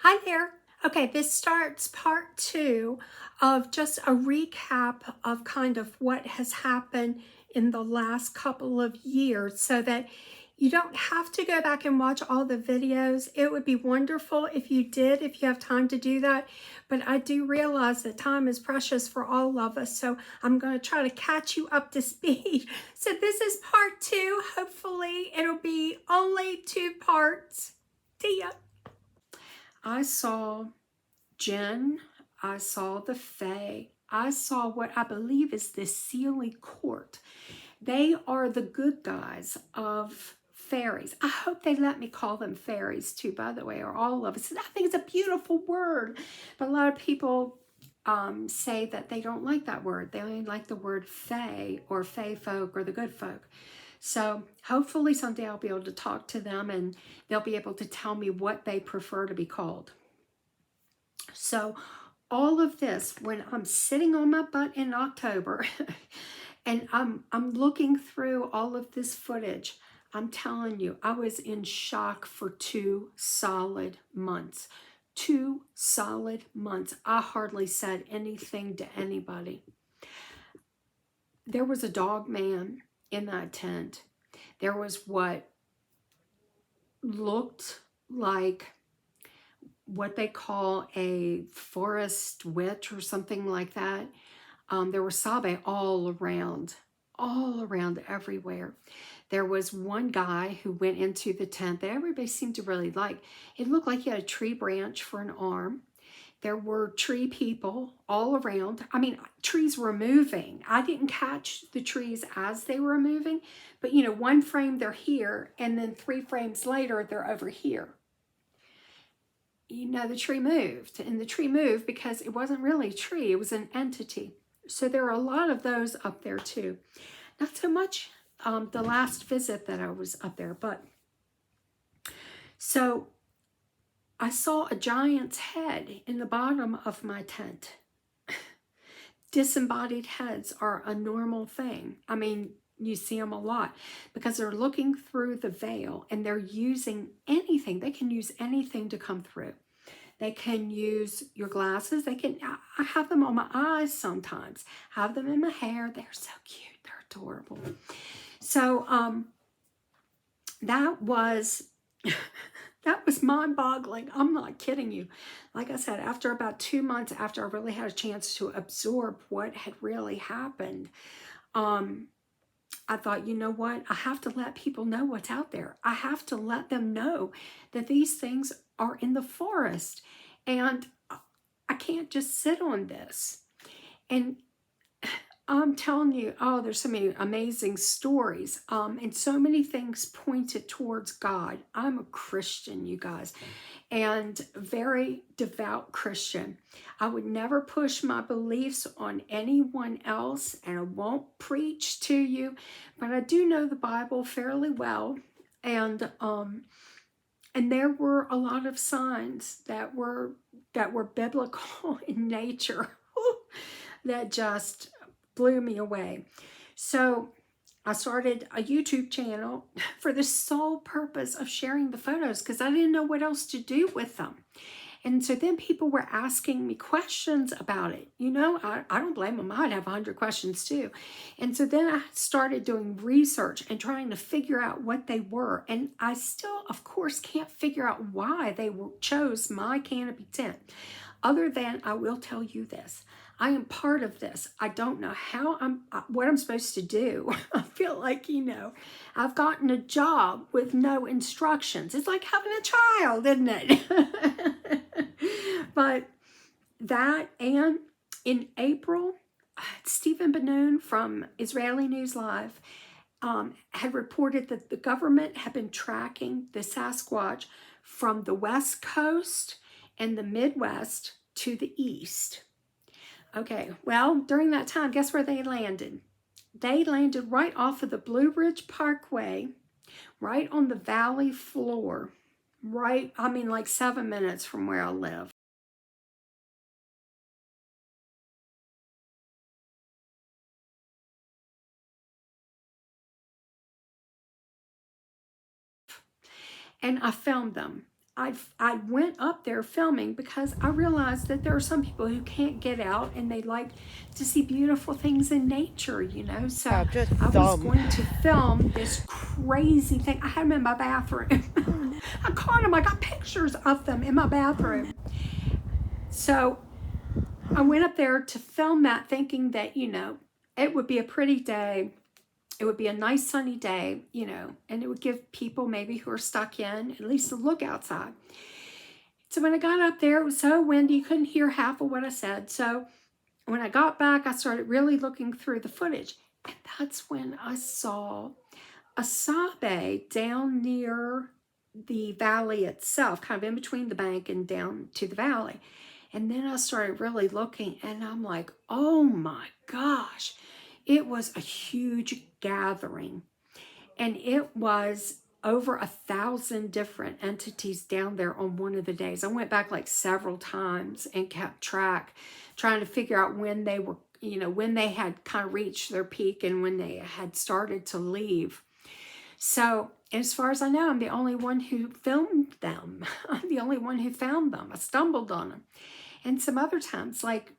Hi there. Okay, this starts part two of just a recap of kind of what has happened in the last couple of years so that you don't have to go back and watch all the videos. It would be wonderful if you did, if you have time to do that. But I do realize that time is precious for all of us. So I'm going to try to catch you up to speed. So this is part two. Hopefully it'll be only 2 parts. See ya. I saw Jen, I saw the Fae, I saw what I believe is the Sealy Court. They are the good guys of fairies. I hope they let me call them fairies too, by the way, or all of us. I think it's a beautiful word, but a lot of people say that they don't like that word. They only like the word fae or fae folk or the good folk. So hopefully someday I'll be able to talk to them and they'll be able to tell me what they prefer to be called. So all of this, when I'm sitting on my butt in October and I'm looking through all of this footage, I'm telling you, I was in shock for 2 solid months. 2 solid months. I hardly said anything to anybody. There was a dog man in that tent. There was what looked like what they call a forest witch or something like that. There were sabe all around everywhere. There was one guy who went into the tent that everybody seemed to really like. It looked like he had a tree branch for an arm. There were tree people all around. I mean, trees were moving. I didn't catch the trees as they were moving, but you know, one frame they're here, and then 3 frames later they're over here. You know, the tree moved, and the tree moved because it wasn't really a tree, it was an entity. So there are a lot of those up there too. Not so much the last visit that I was up there, but so I saw a giant's head in the bottom of my tent. Disembodied heads are a normal thing. I mean, you see them a lot because they're looking through the veil and they're using anything. They can use anything to come through. They can use your glasses. I have them on my eyes sometimes. I have them in my hair. They're so cute. They're adorable. So that was mind-boggling. I'm not kidding you. Like I said, after about 2 months after I really had a chance to absorb what had really happened, I thought, you know what? I have to let people know what's out there. I have to let them know that these things are in the forest. And I can't just sit on this. And I'm telling you, oh, there's so many amazing stories. And so many things pointed towards God. I'm a Christian, you guys, and very devout Christian. I would never push my beliefs on anyone else, and I won't preach to you, but I do know the Bible fairly well. And there were a lot of signs that were biblical in nature that just blew me away. So I started a YouTube channel for the sole purpose of sharing the photos because I didn't know what else to do with them. And so then people were asking me questions about it. You know, I don't blame them. I'd have 100 questions too. And so then I started doing research and trying to figure out what they were. And I still, of course, can't figure out why they chose my canopy tent. Other than I will tell you this. I am part of this. I don't know what I'm supposed to do. I feel like, you know, I've gotten a job with no instructions. It's like having a child, isn't it? But that, and in April, Stephen Ben-Nun from Israeli News Live had reported that the government had been tracking the Sasquatch from the West Coast and the Midwest to the East. Okay, well, during that time, guess where they landed? They landed right off of the Blue Ridge Parkway, right on the valley floor, like 7 minutes from where I live. And I filmed them. I went up there filming because I realized that there are some people who can't get out and they like to see beautiful things in nature, you know. So Wow, just I was some. going to film this crazy thing. I had them in my bathroom. I caught them. I got pictures of them in my bathroom. So I went up there to film that thinking that, you know, it would be a pretty day. It would be a nice sunny day, you know, and it would give people maybe who are stuck in at least a look outside. So when I got up there, it was so windy, you couldn't hear half of what I said. So when I got back, I started really looking through the footage. And that's when I saw a sabe down near the valley itself, kind of in between the bank and down to the valley. And then I started really looking and I'm like, oh my gosh, it was a huge gathering. And it was over 1,000 different entities down there on one of the days. I went back like several times and kept track, trying to figure out when they were, you know, when they had kind of reached their peak and when they had started to leave. So as far as I know, I'm the only one who filmed them. I'm the only one who found them. I stumbled on them. And some other times, like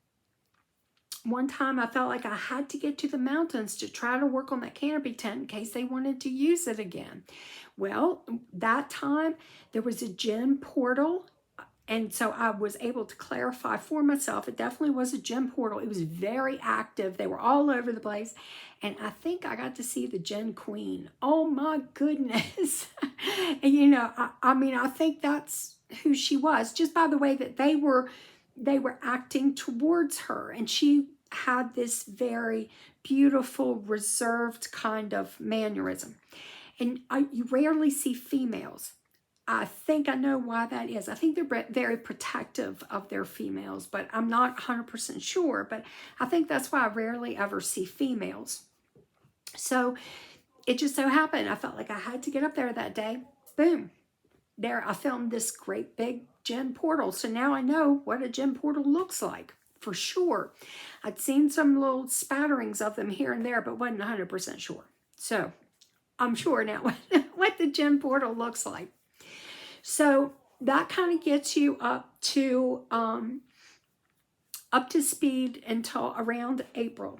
one time I felt like I had to get to the mountains to try to work on that canopy tent in case they wanted to use it again. Well, that time there was a gym portal, and so I was able to clarify for myself. It definitely was a gym portal. It was very active. They were all over the place. And I think I got to see the Gin Queen. Oh my goodness. And you know, I mean, I think that's who she was, just by the way that they were acting towards her. And she had this very beautiful, reserved kind of mannerism. And you rarely see females. I think I know why that is. I think they're very protective of their females, but I'm not 100% sure. But I think that's why I rarely ever see females. So it just so happened, I felt like I had to get up there that day. Boom. There, I filmed this great big gym portal. So now I know what a gym portal looks like for sure. I'd seen some little spatterings of them here and there, but wasn't 100% sure. So I'm sure now what the gym portal looks like. So that kind of gets you up to speed until around April.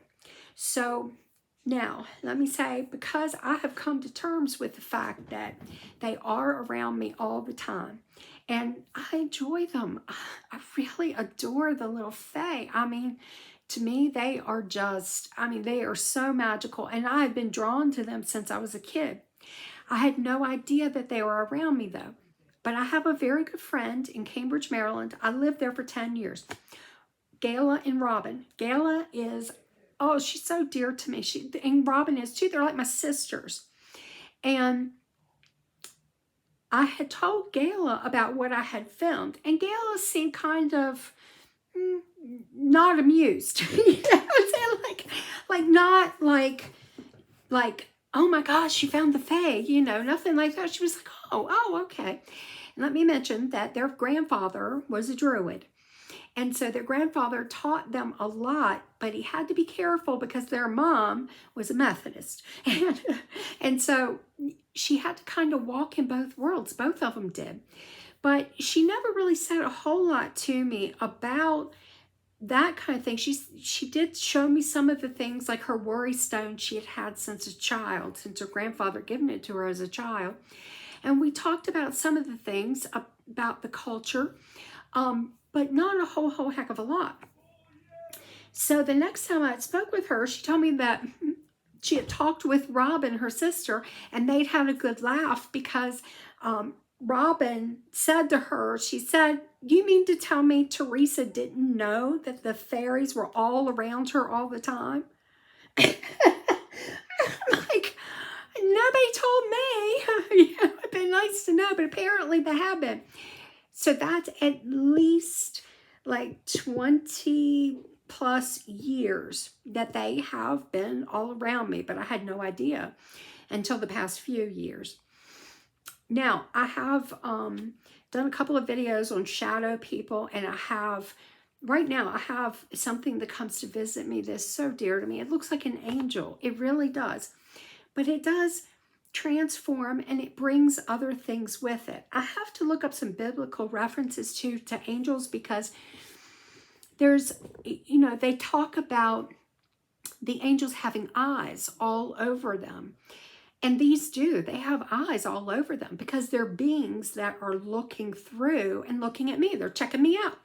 So now, let me say, because I have come to terms with the fact that they are around me all the time, and I enjoy them. I really adore the little fae. I mean, to me, they are just, I mean, they are so magical, and I have been drawn to them since I was a kid. I had no idea that they were around me, though. But I have a very good friend in Cambridge, Maryland. I lived there for 10 years. Gayla and Robin. Gayla is, oh, she's so dear to me. And Robin is too. They're like my sisters. And I had told Gayla about what I had filmed. And Gayla seemed kind of not amused. You know what I'm saying? Like not like, oh my gosh, you found the fae. You know, nothing like that. She was like, oh, okay. And let me mention that their grandfather was a druid. And so their grandfather taught them a lot, but he had to be careful because their mom was a Methodist. And so she had to kind of walk in both worlds. Both of them did. But she never really said a whole lot to me about that kind of thing. She did show me some of the things like her worry stone she had had since a child, since her grandfather had given it to her as a child. And we talked about some of the things about the culture, but not a whole heck of a lot. So the next time I spoke with her, she told me that she had talked with Robin, her sister, and they'd had a good laugh because Robin said to her, she said, you mean to tell me Teresa didn't know that the fairies were all around her all the time? I'm like, nobody told me. It'd been nice to know, but apparently they have been. So that's at least like 20 plus years that they have been all around me, but I had no idea until the past few years. Now, I have done a couple of videos on shadow people, and right now I have something that comes to visit me that's so dear to me. It looks like an angel. It really does. But it does transform, and it brings other things with it. I have to look up some biblical references to angels, because there's, they talk about the angels having eyes all over them. And these do. They have eyes all over them because they're beings that are looking through and looking at me. They're checking me out.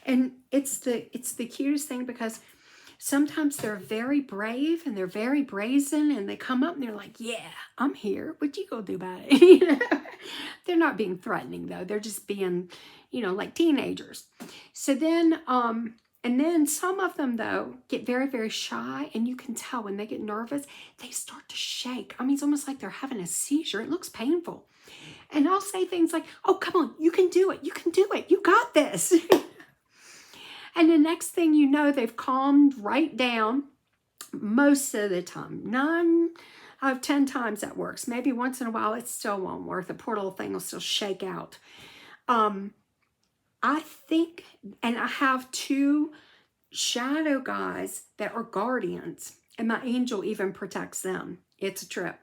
And it's the cutest thing, because sometimes they're very brave and they're very brazen, and they come up and they're like, yeah, I'm here. What you gonna do about it? They're not being threatening, though. They're just being, like teenagers. So then, and then some of them, though, get very, very shy, and you can tell when they get nervous, they start to shake. I mean, it's almost like they're having a seizure. It looks painful. And I'll say things like, oh, come on, you can do it. You can do it. You got this. And the next thing you know, they've calmed right down most of the time. 9 out of 10 times that works. Maybe once in a while it still won't work. The poor little thing will still shake out. I think, and I have 2 shadow guys that are guardians, and my angel even protects them. It's a trip.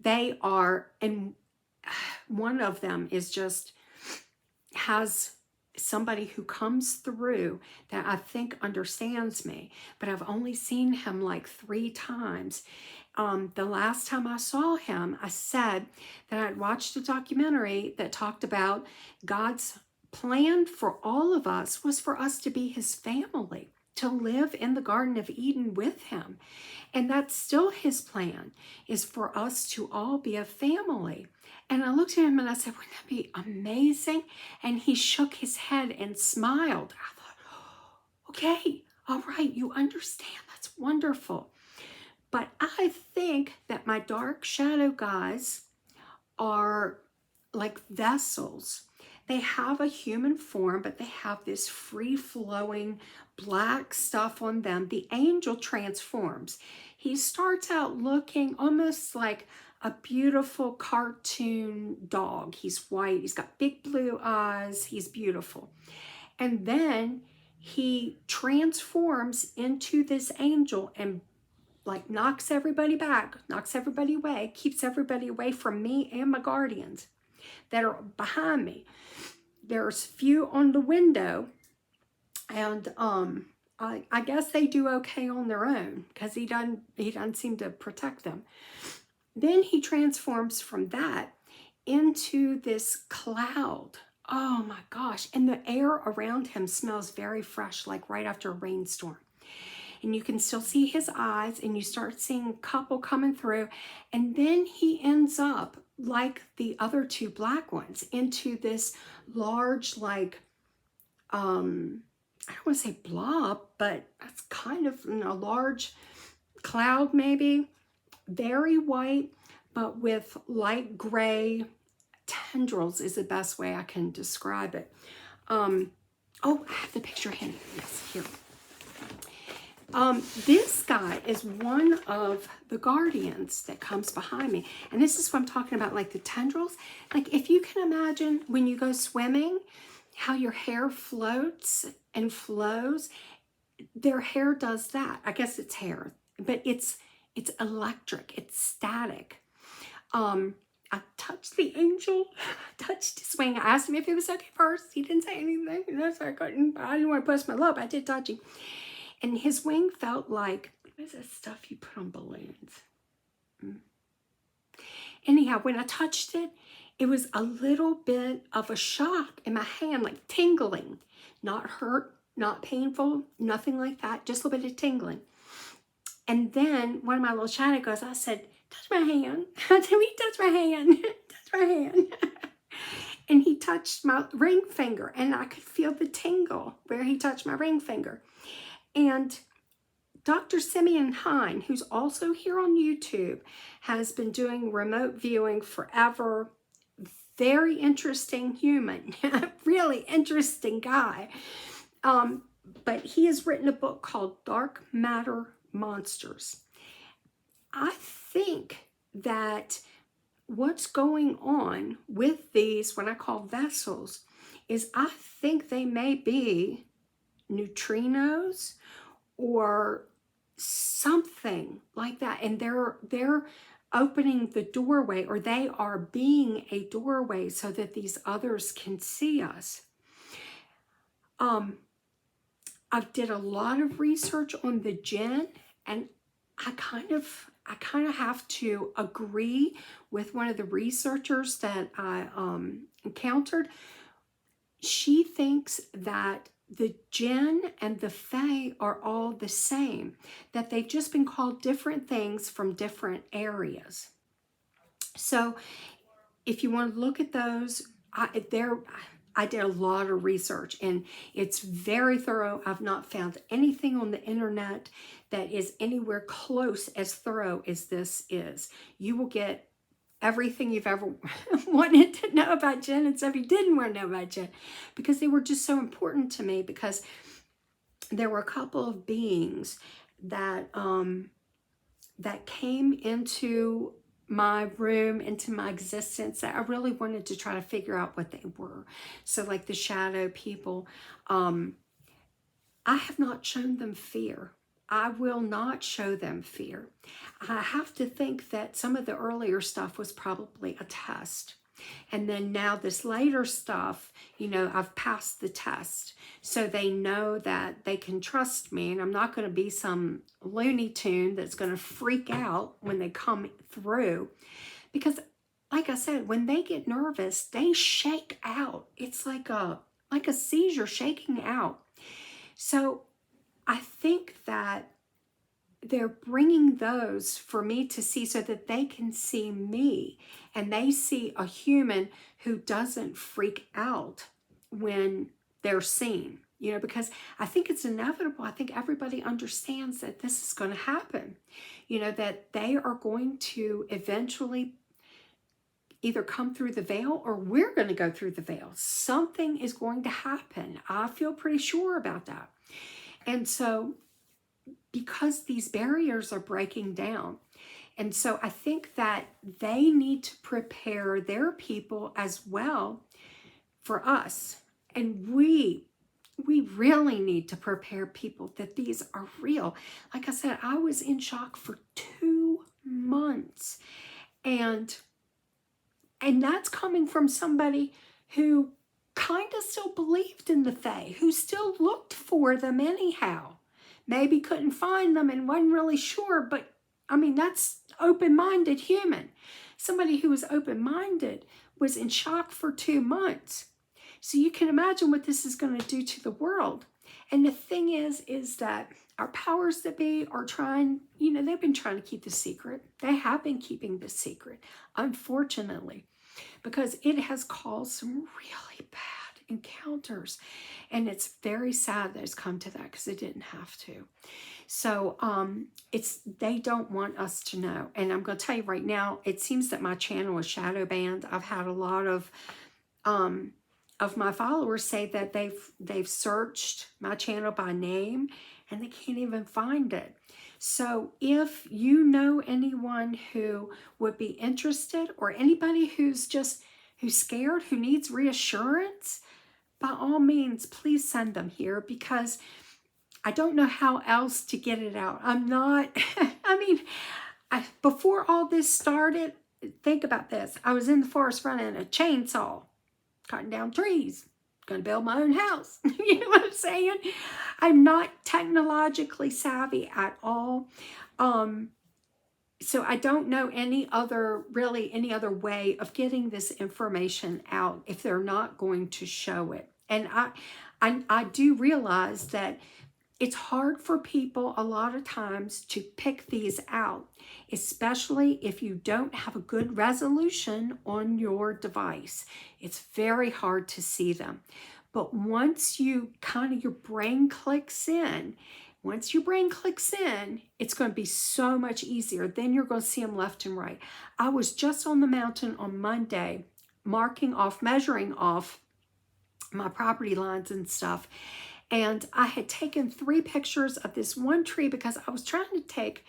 They are, and one of them is just, has somebody who comes through that I think understands me, but I've only seen him like 3 times. The last time I saw him, I said that I'd watched a documentary that talked about God's plan for all of us was for us to be his family, to live in the Garden of Eden with him. And that's still his plan, is for us to all be a family. And I looked at him and I said, wouldn't that be amazing? And he shook his head and smiled. I thought, oh, okay, all right, you understand. That's wonderful. But I think that my dark shadow guys are like vessels. They have a human form, but they have this free-flowing black stuff on them. The angel transforms. He starts out looking almost like a beautiful cartoon dog. He's white. He's got big blue eyes. He's beautiful. And then he transforms into this angel and like knocks everybody back, knocks everybody away, keeps everybody away from me and my guardians that are behind me. There's few on the window, and I guess they do okay on their own, because he doesn't seem to protect them. Then he transforms from that into this cloud. Oh my gosh. And the air around him smells very fresh, like right after a rainstorm. And you can still see his eyes, and you start seeing a couple coming through. And then he ends up, like the other 2 black ones, into this large, like, I don't want to say blob, but that's kind of a large cloud maybe. Very white, but with light gray tendrils is the best way I can describe it. Oh, I have the picture handy. Yes, here. This guy is one of the guardians that comes behind me. And this is what I'm talking about, like the tendrils. Like if you can imagine when you go swimming, how your hair floats and flows, their hair does that. I guess it's hair, but it's electric, it's static. I touched the angel, touched his wing. I asked him if it was okay first. He didn't say anything. So I didn't want to bust my love. I did touch him. And his wing felt like, what is that stuff you put on balloons? Anyhow, when I touched it, it was a little bit of a shock in my hand, like tingling. Not hurt, not painful, nothing like that, just a little bit of tingling. And then one of my little shadow goes, I said, touch my hand. I said, he touched my hand. Touch my hand. And he touched my ring finger, and I could feel the tingle where he touched my ring finger. And Dr. Simeon Hine, who's also here on YouTube, has been doing remote viewing forever. Very interesting human, really interesting guy. But he has written a book called Dark Matter Monsters. I think that what's going on with these, what I call vessels, is I think they may be neutrinos or something like that, and they're opening the doorway, or they are being a doorway so that these others can see us. I did a lot of research on the jinn, and I kind of have to agree with one of the researchers that I encountered. She thinks that the jinn and the fae are all the same, that they've just been called different things from different areas. So if you want to look at those, I did a lot of research, and it's very thorough. I've not found anything on the internet that is anywhere close as thorough as this is. You will get everything you've ever wanted to know about jinn and stuff you didn't want to know about jinn, because they were just so important to me, because there were a couple of beings that that came into my room, into my existence, that I really wanted to try to figure out what they were. So like the shadow people, I have not shown them fear. I will not show them fear. I have to think that some of the earlier stuff was probably a test. And then now this later stuff, you know, I've passed the test. So they know that they can trust me, and I'm not going to be some Looney Tune that's going to freak out when they come through. Because like I said, when they get nervous, they shake out. It's like a seizure, shaking out. So I think that they're bringing those for me to see, so that they can see me, and they see a human who doesn't freak out when they're seen, you know, because I think it's inevitable. I think everybody understands that this is going to happen, you know, that they are going to eventually either come through the veil, or we're going to go through the veil. Something is going to happen. I feel pretty sure about that. And so because these barriers are breaking down, and so I think that they need to prepare their people as well for us. And we really need to prepare people that these are real. Like I said, I was in shock for 2 months. And that's coming from somebody who kind of still believed in the fae, who still looked for them anyhow. Maybe couldn't find them and wasn't really sure, but I mean, that's open-minded human. Somebody who was open-minded was in shock for 2 months. So you can imagine what this is going to do to the world. And the thing is that our powers that be are trying, you know, they've been trying to keep the secret. They have been keeping the secret, unfortunately, because it has caused some really bad encounters. And it's very sad that it's come to that, because it didn't have to. So they don't want us to know. And I'm going to tell you right now, it seems that my channel is shadow banned. I've had a lot of my followers say that they've searched my channel by name and they can't even find it. So if you know anyone who would be interested, or anybody who's scared, who needs reassurance, by all means, please send them here, because I don't know how else to get it out. I'm not, I mean, before all this started, think about this. I was in the forest running a chainsaw, cutting down trees, going to build my own house. You know what I'm saying? I'm not technologically savvy at all. So I don't know any other way of getting this information out if they're not going to show it. And I do realize that it's hard for people a lot of times to pick these out, especially if you don't have a good resolution on your device. It's very hard to see them. But once you your brain clicks in, it's going to be so much easier. Then you're going to see them left and right. I was just on the mountain on Monday, measuring off my property lines and stuff. And I had taken 3 pictures of this one tree, because I was trying to take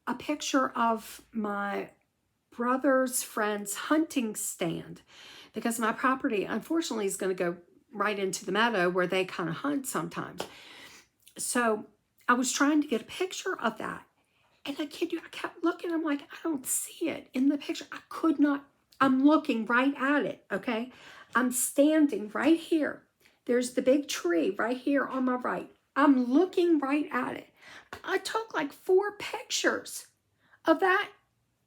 a picture of my brother's friend's hunting stand, because my property, unfortunately, is going to go right into the meadow where they kind of hunt sometimes. So I was trying to get a picture of that. And I kid you, I kept looking. I'm like, I don't see it in the picture. I could not. I'm looking right at it, okay? I'm standing right here. There's the big tree right here on my right. I'm looking right at it. I took like 4 pictures of that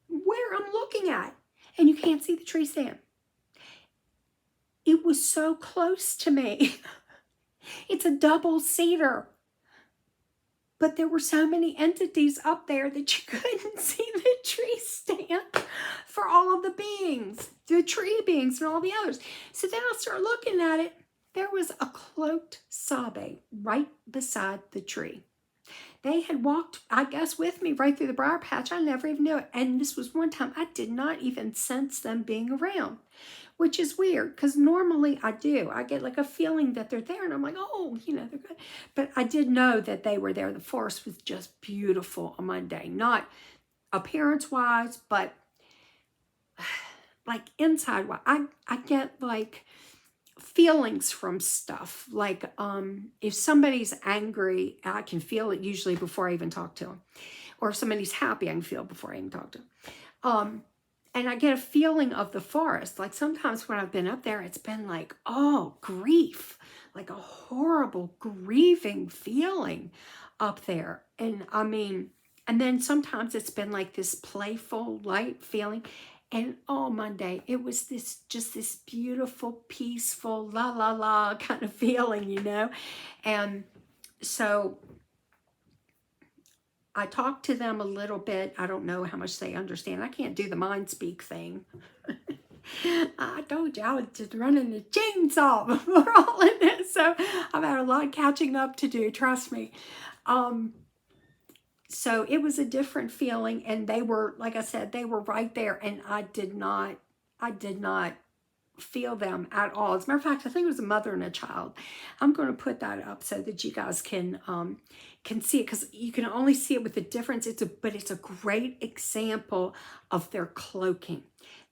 where I'm looking at, and you can't see the tree stand. It was so close to me. It's a double cedar. But there were so many entities up there that you couldn't see the tree stand for all of the beings, the tree beings and all the others. So then I started looking at it. There was a cloaked Sabe right beside the tree. They had walked, I guess, with me right through the briar patch. I never even knew it. And this was one time I did not even sense them being around, which is weird because normally I do. I get like a feeling that they're there and I'm like, oh, you know, they're good. But I did know that they were there. The forest was just beautiful on Monday. Not appearance-wise, but like inside-wise. I get like feelings from stuff. Like if somebody's angry, I can feel it usually before I even talk to them. Or if somebody's happy, I can feel it before I even talk to them. And I get a feeling of the forest. Like sometimes when I've been up there, it's been like, oh, grief. Like a horrible grieving feeling up there. And I mean, and then sometimes it's been like this playful, light feeling. And oh, Monday, it was just this beautiful, peaceful, la, la, la kind of feeling, you know? And so I talked to them a little bit. I don't know how much they understand. I can't do the mind speak thing. I told you I was just running the chainsaw before all of this. So I've had a lot of catching up to do, trust me. So it was a different feeling, and they were, like I said, they were right there, and I did not feel them at all. As a matter of fact, I think it was a mother and a child. I'm going to put that up so that you guys can see it, because you can only see it with the difference. But it's a great example of their cloaking.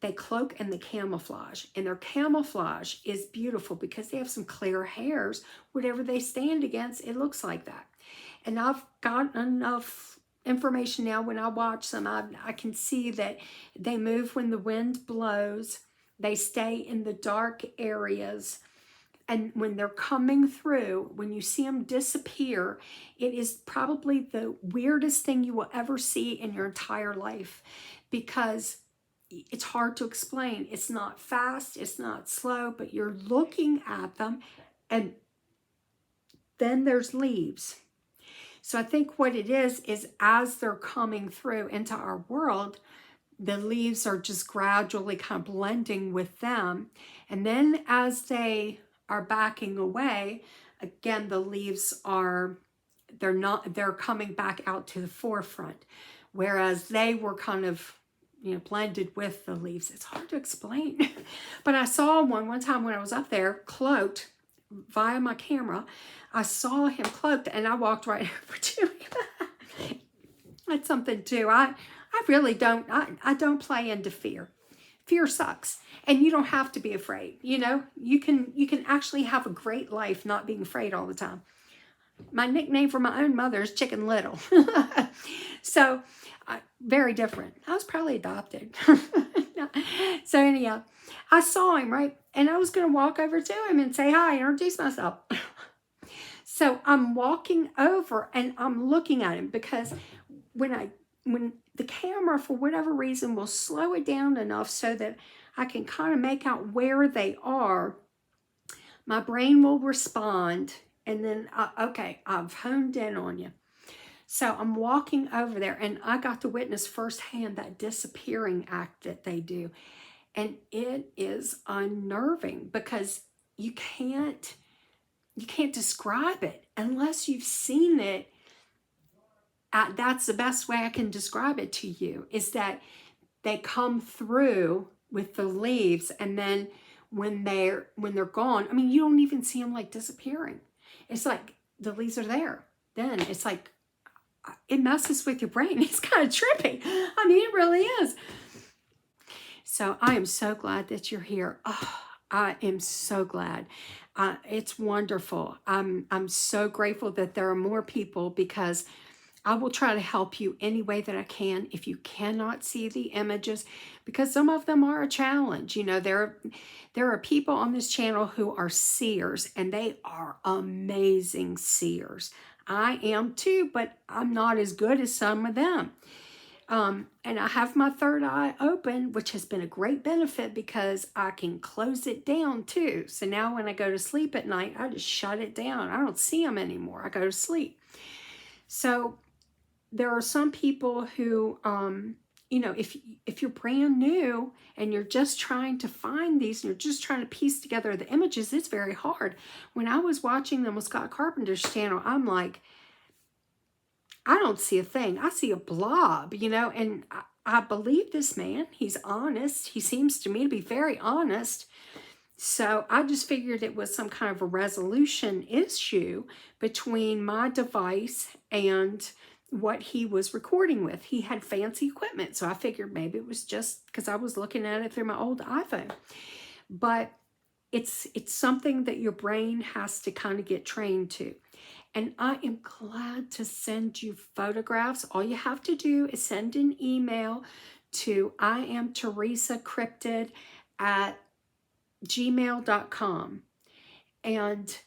They cloak and they camouflage, and their camouflage is beautiful because they have some clear hairs. Whatever they stand against, it looks like that. And I've got enough information now when I watch them. I can see that they move when the wind blows. They stay in the dark areas. And when they're coming through, when you see them disappear, it is probably the weirdest thing you will ever see in your entire life, because it's hard to explain. It's not fast, it's not slow, but you're looking at them, and then there's leaves. So I think what it is as they're coming through into our world, the leaves are just gradually kind of blending with them. And then as they are backing away, again, the leaves they're coming back out to the forefront. Whereas they were kind of, you know, blended with the leaves. It's hard to explain. But I saw one time when I was up there, cloaked via my camera. I saw him cloaked, and I walked right over to him. That's something too. I really don't, I don't play into fear. Fear sucks. And you don't have to be afraid. You know, you can actually have a great life not being afraid all the time. My nickname for my own mother is Chicken Little. So, very different. I was probably adopted. So anyhow, I saw him, right? And I was going to walk over to him and say hi, introduce myself. So I'm walking over and I'm looking at him, because when the camera, for whatever reason, will slow it down enough so that I can kind of make out where they are, my brain will respond, and then, okay, I've honed in on you. So I'm walking over there, and I got to witness firsthand that disappearing act that they do. And it is unnerving, because you can't describe it unless you've seen it. That's the best way I can describe it to you, is that they come through with the leaves, and then when they're gone, I mean, you don't even see them like disappearing. It's like the leaves are there. Then it's like, it messes with your brain. It's kind of trippy. I mean, it really is. So I am so glad that you're here. Oh, I am so glad. It's wonderful. I'm so grateful that there are more people, because I will try to help you any way that I can if you cannot see the images, because some of them are a challenge. You know, there are people on this channel who are seers, and they are amazing seers. I am too, but I'm not as good as some of them. And I have my third eye open, which has been a great benefit because I can close it down too. So now when I go to sleep at night, I just shut it down. I don't see them anymore. I go to sleep. So there are some people who, you know, if you're brand new and you're just trying to find these and you're just trying to piece together the images, it's very hard. When I was watching them with Scott Carpenter's channel, I'm like, I don't see a thing. I see a blob, you know, and I believe this man. He's honest. He seems to me to be very honest. So I just figured it was some kind of a resolution issue between my device and what he was recording with. He had fancy equipment, so I figured maybe it was just because I was looking at it through my old iPhone. But it's something that your brain has to kind of get trained to. And I am glad to send you photographs. All you have to do is send an email to IamTeresa@gmail.com. And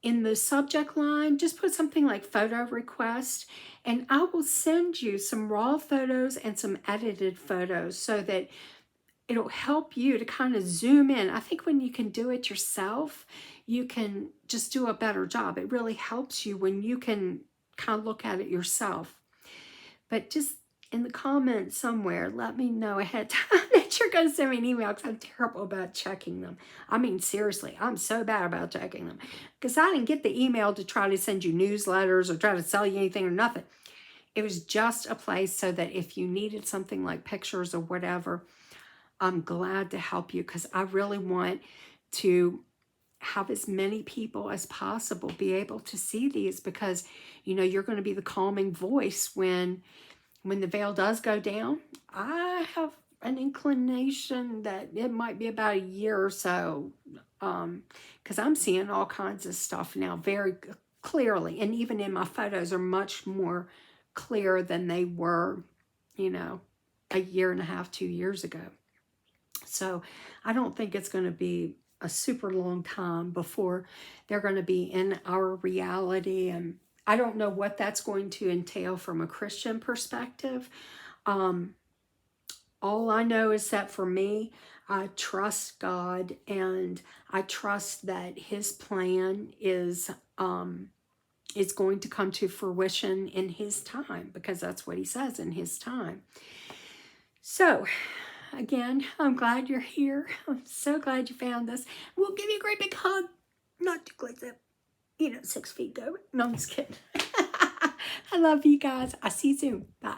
in the subject line, just put something like photo request, and I will send you some raw photos and some edited photos so that it'll help you to kind of zoom in. I think when you can do it yourself, you can just do a better job. It really helps you when you can kind of look at it yourself. But just in the comments somewhere, let me know ahead of time that you're going to send me an email, because I'm terrible about checking them. I mean, seriously, I'm so bad about checking them, because I didn't get the email to try to send you newsletters or try to sell you anything or nothing. It was just a place so that if you needed something like pictures or whatever, I'm glad to help you, because I really want to have as many people as possible be able to see these, because, you know, you're going to be the calming voice when the veil does go down. I have an inclination that it might be about a year or so, because I'm seeing all kinds of stuff now very clearly, and even in my photos are much more clear than they were, you know, a year and a half, 2 years ago. So I don't think it's going to be a super long time before they're going to be in our reality. And I don't know what that's going to entail from a Christian perspective. All I know is that for me, I trust God, and I trust that his plan is going to come to fruition in his time, because that's what he says, in his time. So again, I'm glad you're here. I'm so glad you found this. We'll give you a great big hug. Not too close up. You know, 6 feet go. No, I'm just kidding. I love you guys. I'll see you soon. Bye.